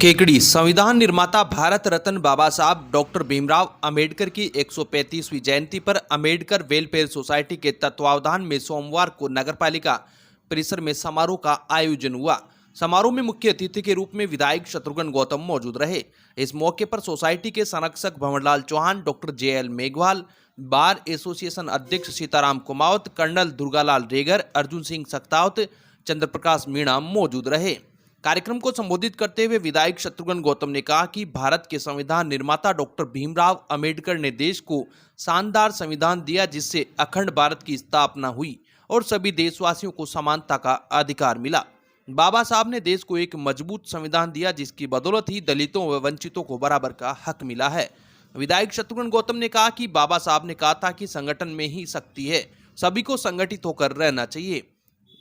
केकड़ी संविधान निर्माता भारत रत्न बाबा साहब डॉक्टर भीमराव अंबेडकर की 135वीं जयंती पर अंबेडकर वेलफेयर सोसाइटी के तत्वावधान में सोमवार को नगरपालिका परिसर में समारोह का आयोजन हुआ। समारोह में मुख्य अतिथि के रूप में विधायक शत्रुघ्न गौतम मौजूद रहे। इस मौके पर सोसाइटी के संरक्षक Bhanwarlal Chauhan, doctor JL Meghwal, bar association अध्यक्ष सीताराम कुमावत, कर्नल दुर्गालाल रेगर, अर्जुन सिंह सक्तावत, चंद्रप्रकाश मीणा मौजूद रहे। कार्यक्रम को संबोधित करते हुए विधायक शत्रुघ्न गौतम ने कहा कि भारत के संविधान निर्माता डॉक्टर भीमराव अंबेडकर ने देश को शानदार संविधान दिया, जिससे अखंड भारत की स्थापना हुई और सभी देशवासियों को समानता का अधिकार मिला। बाबा साहब ने देश को एक मजबूत संविधान दिया, जिसकी बदौलत ही दलितों व वंचितों को बराबर का हक मिला है। विधायक शत्रुघ्न गौतम ने कहा कि बाबा साहब ने कहा था कि संगठन में ही शक्ति है, सभी को संगठित होकर रहना चाहिए।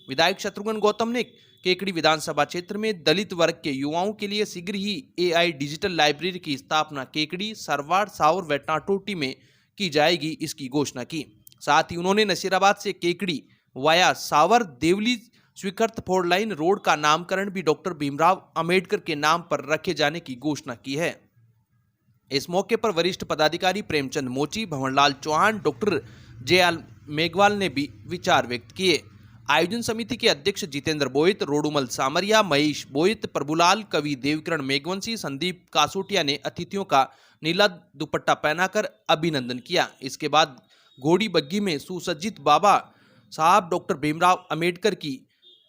विधायक शत्रुघ्न गौतम ने केकड़ी विधानसभा क्षेत्र में दलित वर्ग के युवाओं के लिए शीघ्र ही AI डिजिटल लाइब्रेरी की स्थापना केकड़ी, सरवाड़, सावर व टाटोटी में की जाएगी, इसकी घोषणा की। साथ ही उन्होंने नसीराबाद से केकड़ी वाया सावर देवली स्वीकृत 4 लाइन रोड का नामकरण भी डॉक्टर भीमराव अंबेडकर के नाम पर रखे जाने की घोषणा की है। इस मौके पर वरिष्ठ पदाधिकारी प्रेमचंद मोची, भंवरलाल चौहान, डॉक्टर JL मेघवाल ने भी विचार व्यक्त किए। आयोजन समिति के अध्यक्ष जितेंद्र बोहित, रोडुमल सामरिया, महेश बोहित, प्रभुलाल, कवि देवकिरण मेघवंशी, संदीप कासोटिया ने अतिथियों का नीला दुपट्टा पहनाकर अभिनंदन किया। इसके बाद घोड़ी बग्गी में सुसज्जित बाबा साहब डॉक्टर भीमराव अंबेडकर की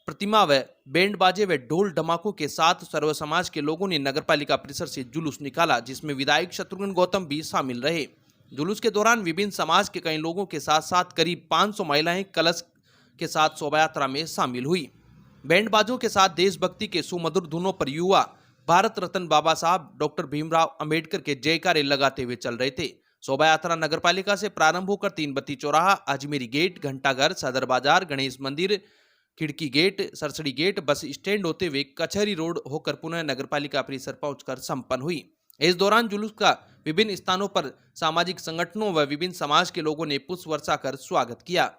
प्रतिमा व बैंड बाजे व ढोल ढमाकों के साथ सर्व समाज के लोगों ने नगरपालिका परिसर से जुलूस निकाला, जिसमें विधायक शत्रुघ्न गौतम भी शामिल रहे। जुलूस के दौरान विभिन्न समाज के कई लोगों के साथ साथ करीब 500 महिलाएं कलश के साथ शोभा यात्रा में शामिल हुई। बैंड बाजों के साथ देशभक्ति के सुमधुर धुनों पर युवा भारत रत्न बाबा साहब डॉक्टर भीमराव अंबेडकर के जयकारे लगाते हुए चल रहे थे। शोभा यात्रा नगरपालिका से प्रारंभ होकर 3 बत्ती चौराहा, अजमेरी गेट, घंटाघर, सदर बाजार, गणेश मंदिर, खिड़की gate, Sarsadi gate, bus stand होते हुए कचहरी रोड होकर पुनः नगरपालिका परिसर पहुंचकर संपन्न हुई। इस दौरान जुलूस का विभिन्न स्थानों पर सामाजिक संगठनों व विभिन्न समाज के लोगों ने पुष्प वर्षा कर स्वागत किया।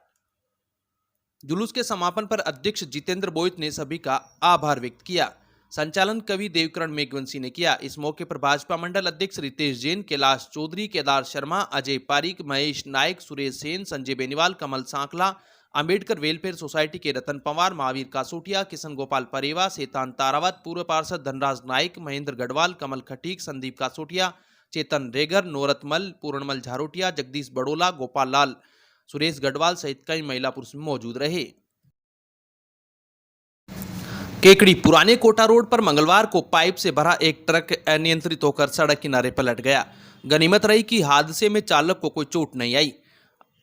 जुलूस के समापन पर अध्यक्ष जितेंद्र बोहित ने सभी का आभार व्यक्त किया। संचालन कवि देवकिरण मेघवंशी ने किया। इस मौके पर भाजपा मंडल अध्यक्ष रितेश जैन, कैलाश चौधरी, केदार शर्मा, अजय पारीक, महेश नायक, सुरेश सेन, संजय बेनीवाल, कमल सांकला, अंबेडकर वेलफेयर सोसाइटी के रतन पवार, महावीर कासोटिया, किशन गोपाल परेवा, शैतान तारावत, पूर्व पार्षद धनराज नाइक, महेंद्र गढ़वाल, कमल खटीक, संदीप कासोटिया, चेतन रेगर, नोरतमल, पूर्णमल झारोटिया, जगदीश बड़ोला, गोपाल लाल, सुरेश गढ़वाल सहित कई महिला पुरुष मौजूद रहे। केकड़ी पुराने कोटा रोड पर मंगलवार को पाइप से भरा एक ट्रक अनियंत्रित होकर सड़क किनारे पलट गया। गनीमत रही कि हादसे में चालक को कोई चोट नहीं आई,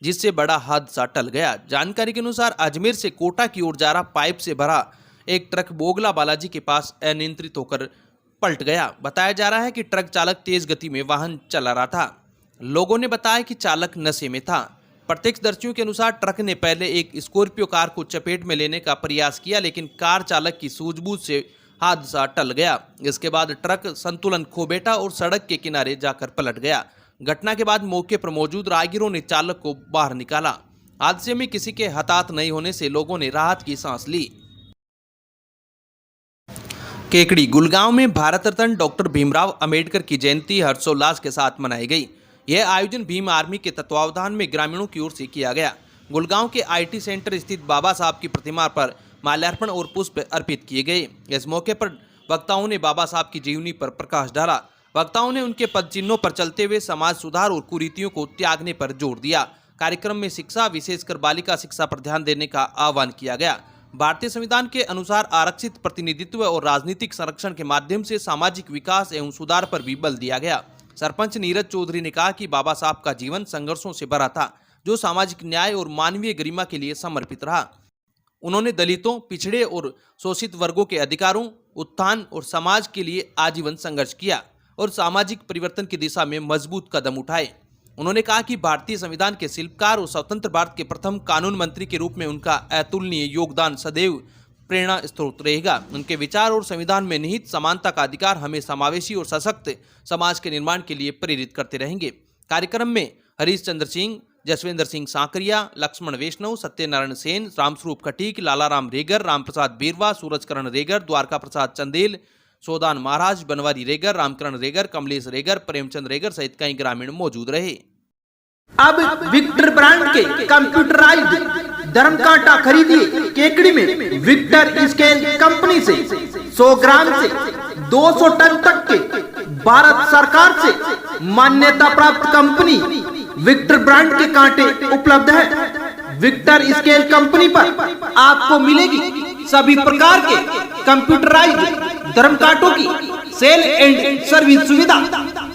जिससे बड़ा हादसा टल गया। जानकारी के अनुसार अजमेर से कोटा की ओर जा रहा पाइप से भरा एक ट्रक बोगला बालाजी के पास अनियंत्रित होकर पलट गया। बताया जा रहा है कि ट्रक चालक तेज गति में वाहन चला रहा था। लोगों ने बताया कि चालक नशे में था। प्रत्यक्षदर्शियों के अनुसार ट्रक ने पहले एक स्कॉर्पियो कार को चपेट में लेने का प्रयास किया, लेकिन कार चालक की सूझबूझ से हादसा टल गया। इसके बाद ट्रक संतुलन खो बैठा और सड़क के किनारे जाकर पलट गया। घटना के बाद मौके पर मौजूद राहगीरों ने चालक को बाहर निकाला। हादसे में किसी के हताहत नहीं होने से लोगों ने राहत की सांस ली। केकड़ी गुलगांव में भारत रत्न डॉक्टर भीमराव अंबेडकर की जयंती हर्षोल्लास के साथ मनाई गई। यह आयोजन भीम आर्मी के तत्वावधान में ग्रामीणों की ओर से किया गया। गुलगांव के IT सेंटर स्थित बाबा साहब की प्रतिमा पर माल्यार्पण और पुष्प अर्पित किए गए। इस मौके पर वक्ताओं ने बाबा साहब की जीवनी पर प्रकाश डाला। वक्ताओं ने उनके पद चिन्हों पर चलते हुए समाज सुधार और कुरीतियों को त्यागने पर जोर दिया। कार्यक्रम में शिक्षा, विशेषकर बालिका शिक्षा पर ध्यान देने का आह्वान किया गया। भारतीय संविधान के अनुसार आरक्षित प्रतिनिधित्व और राजनीतिक संरक्षण के माध्यम से सामाजिक विकास एवं सुधार पर भी बल दिया गया। सरपंच नीरज चौधरी ने कहा कि बाबा साहब का जीवन संघर्षों से भरा था, जो सामाजिक न्याय और मानवीय गरिमा के लिए समर्पित रहा। उन्होंने दलितों, पिछड़े और शोषित वर्गों के अधिकारों, उत्थान और समाज के लिए आजीवन संघर्ष किया और सामाजिक परिवर्तन की दिशा में मजबूत कदम उठाए। उन्होंने कहा कि भारतीय संविधान के शिल्पकार और स्वतंत्र भारत के प्रथम कानून मंत्री के रूप में उनका अतुलनीय योगदान सदैव प्रेरणा स्रोत रहेगा। उनके विचार और संविधान में निहित समानता का अधिकार हमें समावेशी और सशक्त समाज के निर्माण के लिए प्रेरित करते रहेंगे। कार्यक्रम में हरीश चंद्र सिंह, जसवेंद्र सिंह सांकरिया, लक्ष्मण वैष्णव, सत्यनारायण सेन, रामस्वरूप खटीक, लालाराम रेगर, रामप्रसाद बीरवा, सूरजकरण रेगर, द्वारका प्रसाद चंदेल, सोदान महाराज, बनवारी रेगर, रामकरण रेगर, कमलेश रेगर, प्रेमचंद रेगर सहित कई ग्रामीण मौजूद रहे। अब विक्टर ब्रांड के कंप्यूटराइज्ड धर्म कांटा खरीदिए केकड़ी में विक्टर स्केल कंपनी से 100 ग्राम से 200 टन तक के भारत सरकार से मान्यता प्राप्त कंपनी विक्टर ब्रांड के कांटे उपलब्ध है। विक्टर स्केल कंपनी पर आपको मिलेगी सभी प्रकार के कंप्यूटराइज्ड धर्म कांटों की सेल एंड सर्विस सुविधा।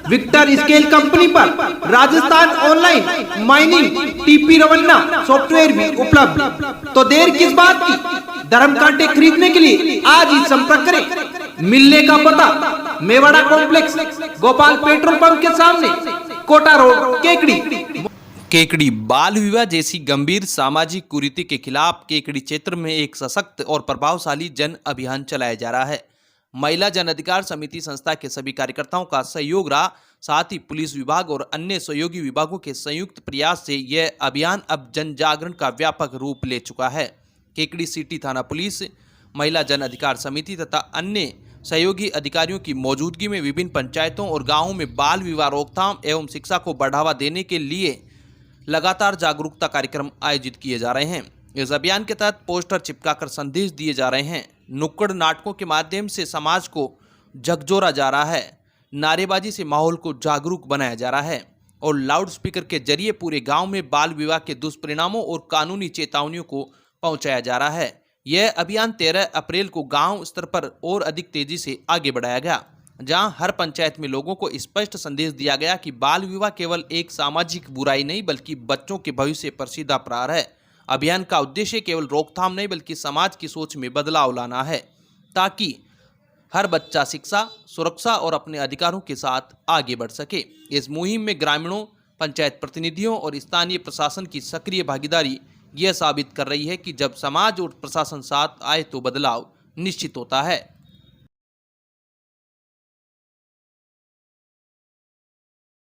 विक्टर स्केल कंपनी पर Rajasthan online mining TP Revanna software भी उपलब्ध। तो देर किस बात की, धर्म कांटे खरीदने के लिए आज ही संपर्क करें। मिलने का पता Mewada complex, Gopal petrol pump के सामने, कोटा रोड, केकड़ी। बाल विवाह जैसी गंभीर सामाजिक कुरीति के खिलाफ केकड़ी क्षेत्र में एक सशक्त और प्रभावशाली जन अभियान चलाया जा रहा है। महिला जन अधिकार समिति संस्था के सभी कार्यकर्ताओं का सहयोग रहा, साथ ही पुलिस विभाग और अन्य सहयोगी विभागों के संयुक्त प्रयास से यह अभियान अब जन जागरण का व्यापक रूप ले चुका है। केकड़ी सिटी थाना पुलिस, महिला जन अधिकार समिति तथा अन्य सहयोगी अधिकारियों की मौजूदगी में विभिन्न पंचायतों और गांवों में बाल विवाह रोकथाम एवं शिक्षा को बढ़ावा देने के लिए लगातार जागरूकता कार्यक्रम आयोजित किए जा रहे हैं। इस अभियान के तहत पोस्टर चिपकाकर संदेश दिए जा रहे हैं, नुक्कड़ नाटकों के माध्यम से समाज को झकझोरा जा रहा है, नारेबाजी से माहौल को जागरूक बनाया जा रहा है और लाउड स्पीकर के जरिए पूरे गांव में बाल विवाह के दुष्परिणामों और कानूनी चेतावनियों को पहुंचाया जा रहा है। यह अभियान 13 अप्रैल को गांव स्तर पर और अधिक तेजी से आगे बढ़ाया गया, जहां हर पंचायत में लोगों को स्पष्ट संदेश दिया गया कि बाल विवाह केवल एक सामाजिक बुराई नहीं बल्कि बच्चों के भविष्य पर सीधा प्रहार है। अभियान का उद्देश्य केवल रोकथाम नहीं बल्कि समाज की सोच में बदलाव लाना है, ताकि हर बच्चा शिक्षा, सुरक्षा और अपने अधिकारों के साथ आगे बढ़ सके। इस मुहिम में ग्रामीणों, पंचायत प्रतिनिधियों और स्थानीय प्रशासन की सक्रिय भागीदारी यह साबित कर रही है कि जब समाज और प्रशासन साथ आए तो बदलाव निश्चित होता है।